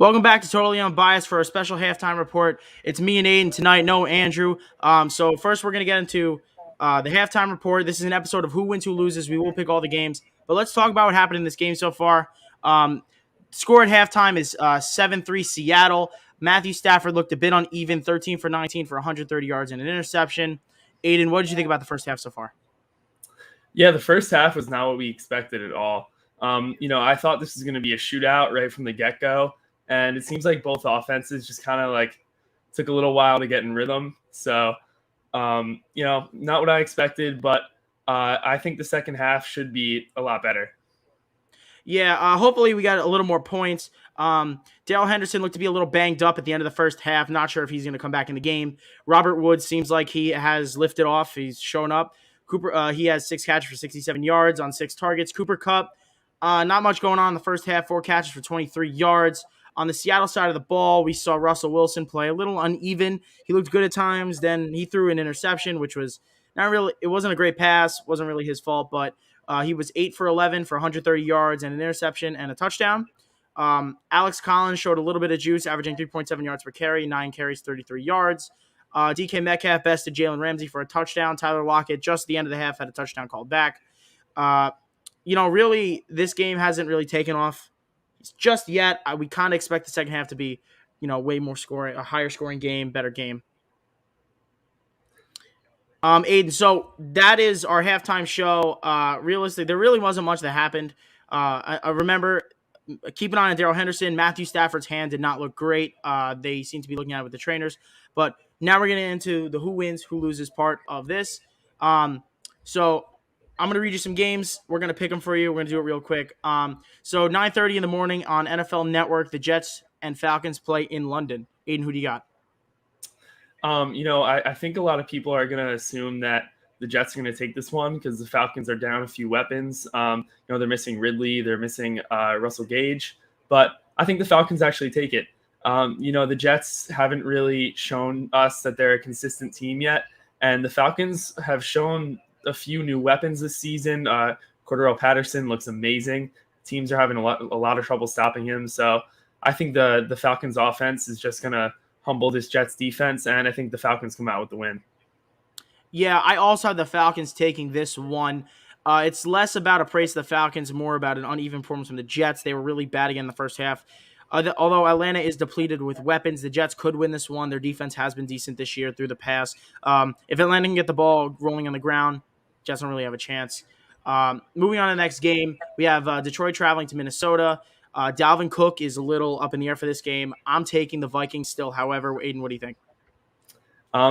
Welcome back to Totally Unbiased for a special halftime report. It's me and Aiden tonight, no Andrew. So first we're gonna get into the halftime report. This is an episode of Who Wins, Who Loses. We will pick all the games, but let's talk about what happened in this game so far. Um, Score at halftime is 7-3 Seattle. Matthew Stafford looked a bit uneven, 13 for 19 for 130 yards and an interception. Aiden, what did you think about the first half so far? Yeah, the first half was not what we expected at all. I thought this was going to be a shootout right from the get-go, and it seems like both offenses just kind of like took a little while to get in rhythm. So, not what I expected, but I think the second half should be a lot better. Yeah, hopefully we got a little more points. Darrell Henderson looked to be a little banged up at the end of the first half. Not sure if he's going to come back in the game. Robert Woods seems like he has lifted off. He's shown up. Cooper, he has 6 catches for 67 yards on 6 targets. Cooper Kupp, not much going on in the first half. 4 catches for 23 yards. On the Seattle side of the ball, we saw Russell Wilson play a little uneven. He looked good at times. Then he threw an interception, which was not really. It wasn't a great pass. Wasn't really his fault, but he was 8 for 11 for 130 yards and an interception and a touchdown. Alex Collins showed a little bit of juice, averaging 3.7 yards per carry, 9 carries, 33 yards. DK Metcalf bested Jalen Ramsey for a touchdown. Tyler Lockett, just at the end of the half, had a touchdown called back. Really, this game hasn't really taken off just yet. We kind of expect the second half to be, way more scoring, a higher scoring game, better game. Aiden, so that is our halftime show. Realistically, there really wasn't much that happened. I remember keep an eye on Darrell Henderson. Matthew Stafford's hand did not look great. They seem to be looking at it with the trainers. But now we're getting into the who wins, who loses part of this. So I'm going to read you some games. We're going to pick them for you. We're going to do it real quick. So 9:30 in the morning on NFL Network, the Jets and Falcons play in London. Aiden, who do you got? I think a lot of people are going to assume that the Jets are going to take this one because the Falcons are down a few weapons. They're missing Ridley, they're missing Russell Gage, but I think the Falcons actually take it. The Jets haven't really shown us that they're a consistent team yet, and the Falcons have shown a few new weapons this season. Cordero Patterson looks amazing. Teams are having a lot of trouble stopping him, so I think the Falcons offense is just going to humble this Jets defense, and I think the Falcons come out with the win. Yeah, I also have the Falcons taking this one. It's less about a praise of the Falcons, more about an uneven performance from the Jets. They were really bad again in the first half. Although Atlanta is depleted with weapons, the Jets could win this one. Their defense has been decent this year through the pass. If Atlanta can get the ball rolling on the ground, Jets don't really have a chance. Moving on to the next game, we have Detroit traveling to Minnesota. Dalvin Cook is a little up in the air for this game. I'm taking the Vikings still. However, Aiden, what do you think?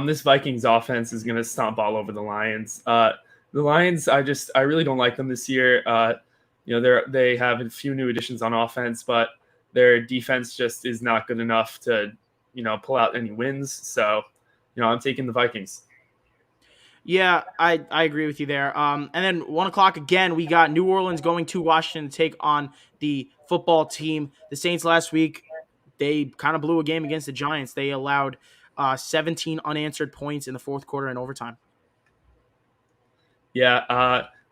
This Vikings offense is going to stomp all over the Lions. The Lions, I really don't like them this year. They have a few new additions on offense, but their defense just is not good enough to, pull out any wins. So, I'm taking the Vikings. Yeah, I agree with you there. And then 1 o'clock again, we got New Orleans going to Washington to take on the football team. The Saints last week, they kind of blew a game against the Giants. They allowed 17 unanswered points in the fourth quarter and overtime. Yeah,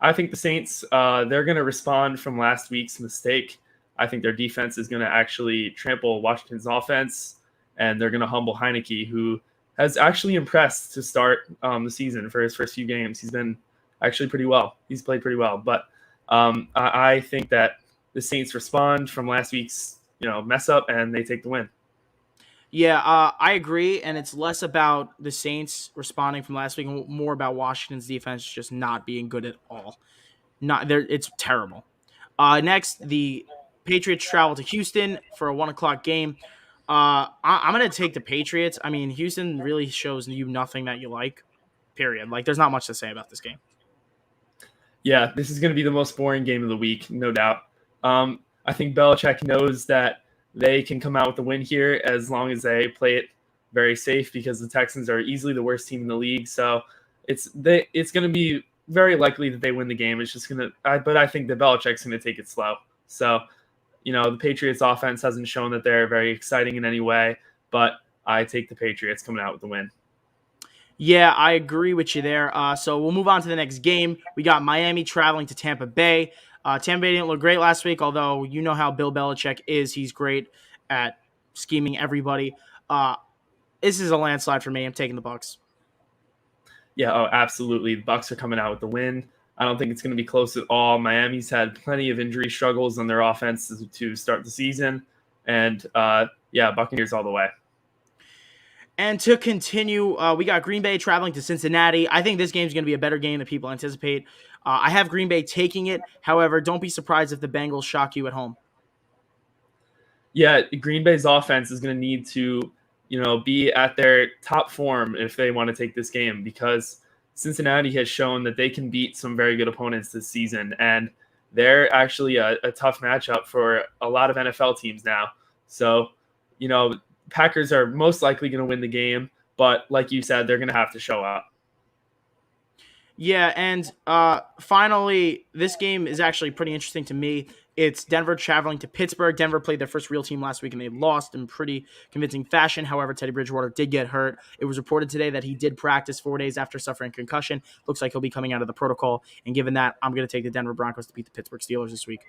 I think the Saints, they're going to respond from last week's mistake. I think their defense is going to actually trample Washington's offense, and they're going to humble Heineke, who has actually impressed to start the season for his first few games. He's been actually pretty well. He's played pretty well. But I think that the Saints respond from last week's mess up, and they take the win. Yeah, I agree, and it's less about the Saints responding from last week and more about Washington's defense just not being good at all. It's terrible. Next, the Patriots travel to Houston for a 1 o'clock game. I'm going to take the Patriots. I mean, Houston really shows you nothing that you like, period. Like, there's not much to say about this game. Yeah, this is going to be the most boring game of the week, no doubt. I think Belichick knows that they can come out with the win here as long as they play it very safe because the Texans are easily the worst team in the league. So it's going to be very likely that they win the game. It's just but I think that Belichick's going to take it slow. So, the Patriots offense hasn't shown that they're very exciting in any way, but I take the Patriots coming out with the win. Yeah, I agree with you there. So we'll move on to the next game. We got Miami traveling to Tampa Bay. Tampa Bay didn't look great last week, although you know how Bill Belichick is. He's great at scheming everybody. This is a landslide for me. I'm taking the Bucks. Yeah, oh, absolutely. The Bucks are coming out with the win. I don't think it's going to be close at all. Miami's had plenty of injury struggles on their offense to start the season, and yeah, Buccaneers all the way. And to continue, we got Green Bay traveling to Cincinnati. I think this game is going to be a better game than people anticipate. I have Green Bay taking it. However, don't be surprised if the Bengals shock you at home. Yeah, Green Bay's offense is going to need to, be at their top form if they want to take this game, because Cincinnati has shown that they can beat some very good opponents this season, and they're actually a tough matchup for a lot of NFL teams now. So, Packers are most likely going to win the game, but like you said, they're going to have to show up. Yeah, and finally, this game is actually pretty interesting to me. It's Denver traveling to Pittsburgh. Denver played their first real team last week, and they lost in pretty convincing fashion. However, Teddy Bridgewater did get hurt. It was reported today that he did practice 4 days after suffering concussion. Looks like he'll be coming out of the protocol. And given that, I'm going to take the Denver Broncos to beat the Pittsburgh Steelers this week.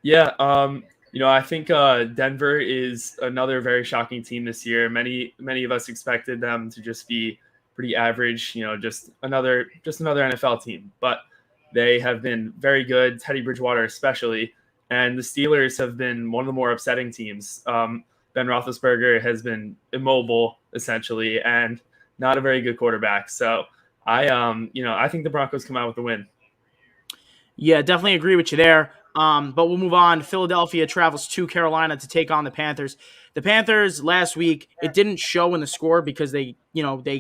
Yeah, I think Denver is another very shocking team this year. Many of us expected them to just be pretty average, just another NFL team, but they have been very good. Teddy Bridgewater especially, and the Steelers have been one of the more upsetting teams. Ben Roethlisberger has been immobile essentially, and not a very good quarterback. So I think the Broncos come out with the win. Yeah, definitely agree with you there. But we'll move on. Philadelphia travels to Carolina to take on the Panthers. The Panthers last week, it didn't show in the score because they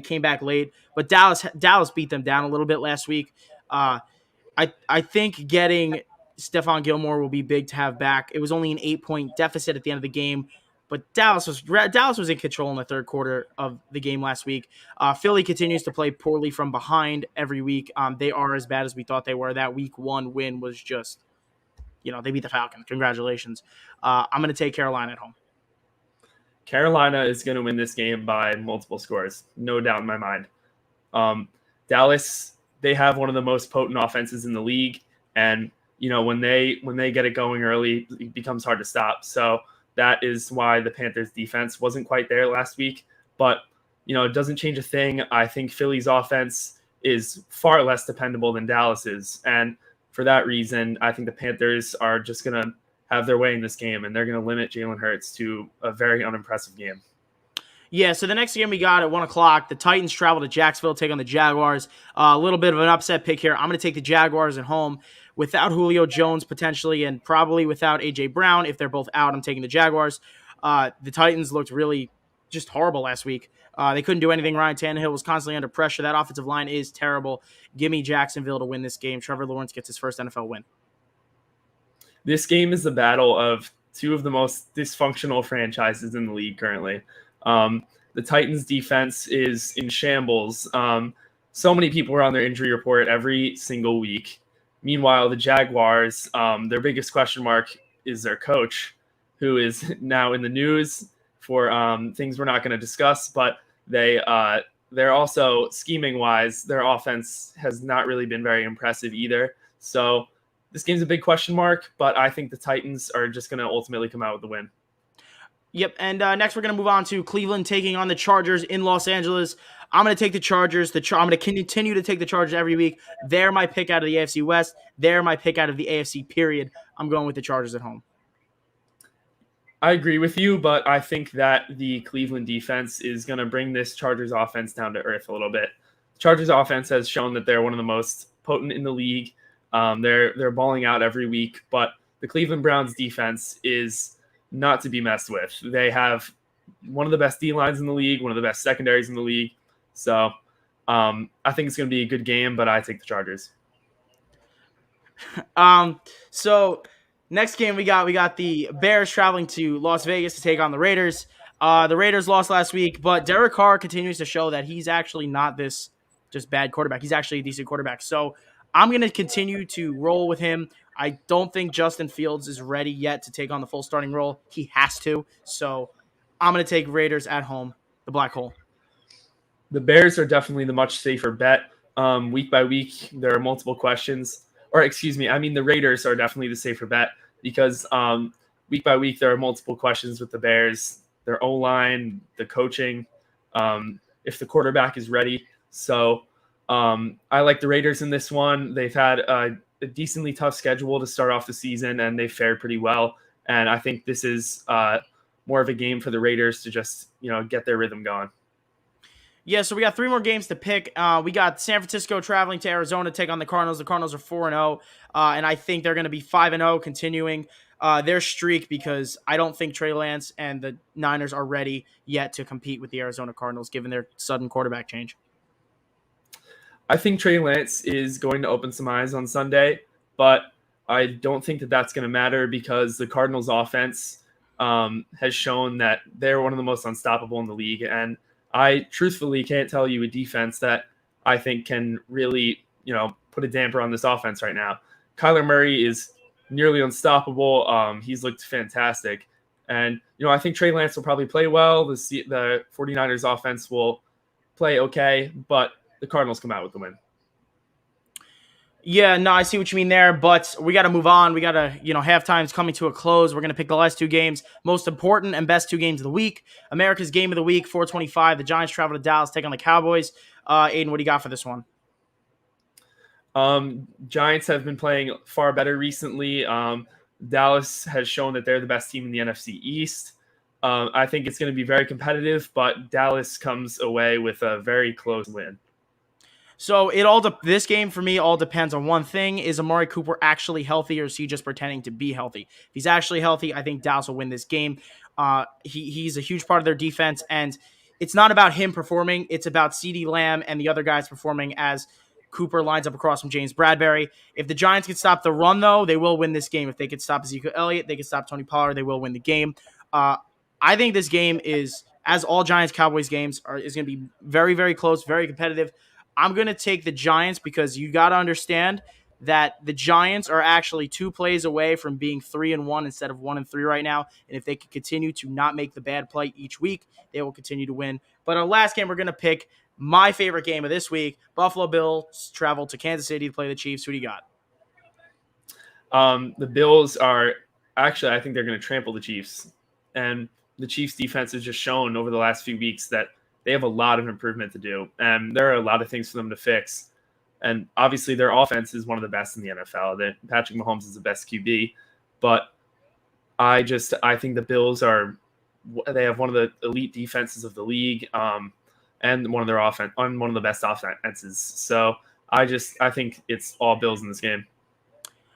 came back late. But Dallas beat them down a little bit last week. I think getting Stephon Gilmore will be big to have back. It was only an 8-point deficit at the end of the game, but Dallas was in control in the third quarter of the game last week. Philly continues to play poorly from behind every week. They are as bad as we thought they were. That week 1 win was just, they beat the Falcons. Congratulations. I'm going to take Carolina at home. Carolina is going to win this game by multiple scores, no doubt in my mind. Dallas, they have one of the most potent offenses in the league, and when they get it going early, it becomes hard to stop. So that is why the Panthers defense wasn't quite there last week, but it doesn't change a thing. I think Philly's offense is far less dependable than Dallas's, and for that reason, I think the Panthers are just going to have their way in this game, and they're going to limit Jalen Hurts to a very unimpressive game. Yeah, so the next game we got at 1 o'clock, the Titans travel to Jacksonville, take on the Jaguars. A little bit of an upset pick here. I'm going to take the Jaguars at home. Without Julio Jones potentially, and probably without A.J. Brown, if they're both out, I'm taking the Jaguars. The Titans looked really just horrible last week. They couldn't do anything. Ryan Tannehill was constantly under pressure. That offensive line is terrible. Give me Jacksonville to win this game. Trevor Lawrence gets his first NFL win. This game is the battle of two of the most dysfunctional franchises in the league currently. The Titans defense is in shambles. So many people are on their injury report every single week. Meanwhile, the Jaguars, their biggest question mark is their coach, who is now in the news for things we're not going to discuss, but they're also scheming wise, their offense has not really been very impressive either. So this game's a big question mark, but I think the Titans are just going to ultimately come out with the win. Yep, and next we're going to move on to Cleveland taking on the Chargers in Los Angeles. I'm going to take the Chargers. I'm going to continue to take the Chargers every week. They're my pick out of the AFC West. They're my pick out of the AFC, period. I'm going with the Chargers at home. I agree with you, but I think that the Cleveland defense is going to bring this Chargers offense down to earth a little bit. Chargers offense has shown that they're one of the most potent in the league. They're balling out every week, but the Cleveland Browns defense is not to be messed with. They have one of the best D-lines in the league, one of the best secondaries in the league. So I think it's going to be a good game, but I take the Chargers. So next game we got the Bears traveling to Las Vegas to take on the Raiders. The Raiders lost last week, but Derek Carr continues to show that he's actually not this just bad quarterback. He's actually a decent quarterback. So I'm going to continue to roll with him. I don't think Justin Fields is ready yet to take on the full starting role. He has to. So I'm going to take Raiders at home, the black hole. The Bears are definitely the much safer bet. Week by week, there are multiple questions. The Raiders are definitely the safer bet because week by week, there are multiple questions with the Bears, their O line, the coaching, if the quarterback is ready. So I like the Raiders in this one. They've had a decently tough schedule to start off the season, and they fared pretty well. And I think this is more of a game for the Raiders to just get their rhythm going. Yeah, so we got three more games to pick. We got San Francisco traveling to Arizona to take on the Cardinals. The Cardinals are 4-0, and I think they're going to be 5-0, continuing their streak because I don't think Trey Lance and the Niners are ready yet to compete with the Arizona Cardinals, given their sudden quarterback change. I think Trey Lance is going to open some eyes on Sunday, but I don't think that that's going to matter because the Cardinals' offense has shown that they're one of the most unstoppable in the league, and I truthfully can't tell you a defense that I think can really, put a damper on this offense right now. Kyler Murray is nearly unstoppable. He's looked fantastic. And, I think Trey Lance will probably play well. The 49ers offense will play okay, but the Cardinals come out with the win. Yeah, no, I see what you mean there, but we got to move on. We got to, halftime's coming to a close. We're going to pick the last two games, most important and best two games of the week. America's game of the week, 425. The Giants travel to Dallas, take on the Cowboys. Aiden, what do you got for this one? Giants have been playing far better recently. Dallas has shown that they're the best team in the NFC East. I think it's going to be very competitive, but Dallas comes away with a very close win. So this game for me all depends on one thing: is Amari Cooper actually healthy, or is he just pretending to be healthy? If he's actually healthy, I think Dallas will win this game. He's a huge part of their defense, and it's not about him performing; it's about CeeDee Lamb and the other guys performing as Cooper lines up across from James Bradbury. If the Giants can stop the run, though, they will win this game. If they could stop Ezekiel Elliott, they could stop Tony Pollard, they will win the game. I think this game is, as all Giants-Cowboys games is going to be very, very close, very competitive. I'm going to take the Giants because you got to understand that the Giants are actually 2 plays away from being 3-1 instead of 1-3 right now. And if they can continue to not make the bad play each week, they will continue to win. But our last game, we're going to pick my favorite game of this week. Buffalo Bills travel to Kansas City to play the Chiefs. Who do you got? The Bills are actually, I think they're going to trample the Chiefs. And the Chiefs defense has just shown over the last few weeks that they have a lot of improvement to do, and there are a lot of things for them to fix. And obviously, their offense is one of the best in the NFL. Patrick Mahomes is the best QB, but I think the Bills they have one of the elite defenses of the league, and one of the best offenses. So I think it's all Bills in this game.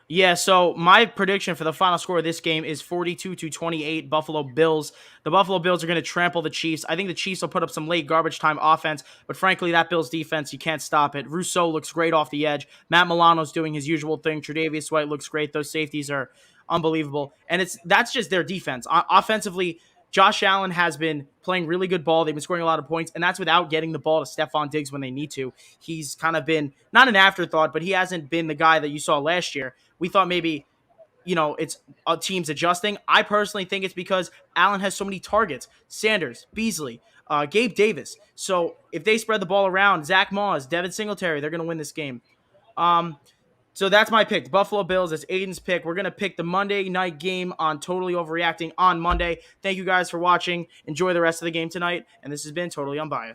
Yeah, so my prediction for the final score of this game is 42-28 Buffalo Bills. The Buffalo Bills are going to trample the Chiefs. I think the Chiefs will put up some late garbage time offense, but frankly, that Bills defense, you can't stop it. Rousseau looks great off the edge. Matt Milano's doing his usual thing. Tre'Davious White looks great. Those safeties are unbelievable. And that's just their defense. Offensively, Josh Allen has been playing really good ball. They've been scoring a lot of points, and that's without getting the ball to Stephon Diggs when they need to. He's kind of been, not an afterthought, but he hasn't been the guy that you saw last year. We thought maybe, it's teams adjusting. I personally think it's because Allen has so many targets. Sanders, Beasley, Gabe Davis. So if they spread the ball around, Zach Moss, Devin Singletary, they're going to win this game. So that's my pick. The Buffalo Bills. That's Aiden's pick. We're going to pick the Monday night game on Totally Overreacting on Monday. Thank you guys for watching. Enjoy the rest of the game tonight. And this has been Totally Unbiased.